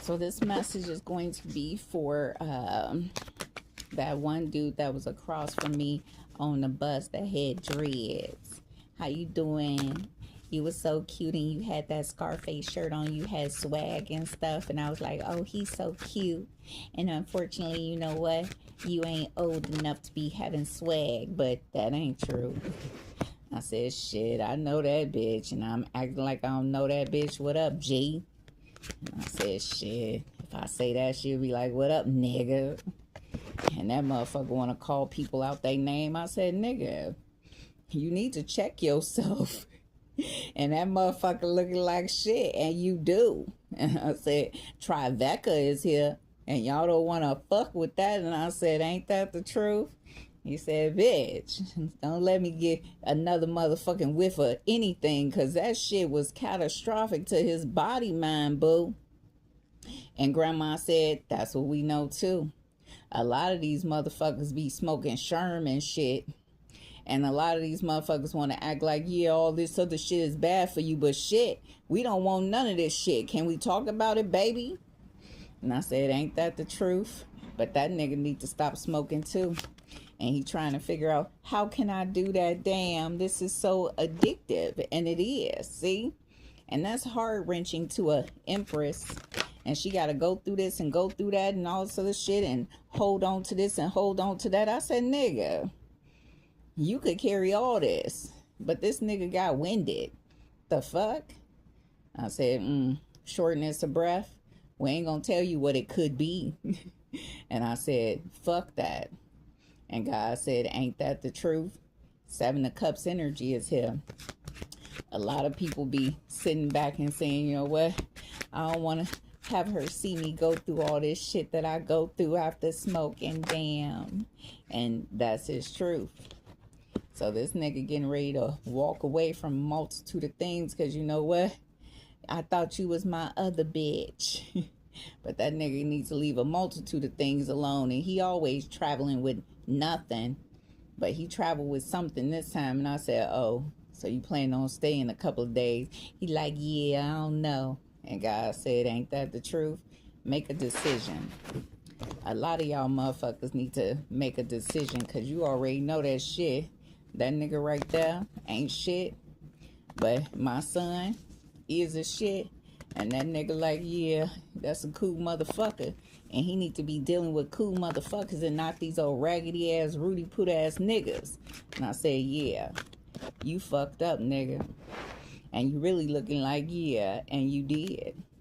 So this message is going to be for that one dude that was across from me on the bus that had dreads. How you doing? You was so cute and you had that Scarface shirt on. You had swag and stuff. And I was like, oh, he's so cute. And unfortunately, you know what? You ain't old enough to be having swag. But that ain't true. I said, shit, I know that bitch. And I'm acting like I don't know that bitch. What up, G? And I said, shit. If I say that, she'll be like, what up, nigga? And that motherfucker want to call people out their name. I said, nigga, you need to check yourself. And that motherfucker looking like shit, and you do. And I said, Tribeca is here, and y'all don't want to fuck with that. And I said, ain't that the truth? He said, bitch, don't let me get another motherfucking whiff of anything, because that shit was catastrophic to his body, mind, boo. And Grandma said, that's what we know, too. A lot of these motherfuckers be smoking Sherm and shit. And a lot of these motherfuckers want to act like, yeah, all this other shit is bad for you. But shit, we don't want none of this shit. Can we talk about it, baby? And I said, ain't that the truth? But that nigga need to stop smoking too. And he trying to figure out, how can I do that? Damn, this is so addictive. And it is, see? And that's heart-wrenching to a empress. And she got to go through this and go through that and all this other shit and hold on to this and hold on to that. I said, nigga, you could carry all this, but this nigga got winded. The fuck? I said, shortness of breath. We ain't gonna tell you what it could be. And I said, fuck that. And God said, ain't that the truth? Seven of Cups energy is here. A lot of people be sitting back and saying, you know what? I don't want to have her see me go through all this shit that I go through after smoking. Damn. And that's his truth. So this nigga getting ready to walk away from a multitude of things because you know what? I thought you was my other bitch. But that nigga needs to leave a multitude of things alone. And he always traveling with nothing. But he traveled with something this time. And I said, oh, so you plan on staying a couple of days? He like, yeah, I don't know. And God said, ain't that the truth? Make a decision. A lot of y'all motherfuckers need to make a decision because you already know that shit. That nigga right there ain't shit. But my son is a shit. And that nigga like, yeah, that's a cool motherfucker. And he need to be dealing with cool motherfuckers and not these old raggedy ass, Rudy Poot ass niggas. And I said, yeah, you fucked up, nigga. And you really looking like, yeah, and you did.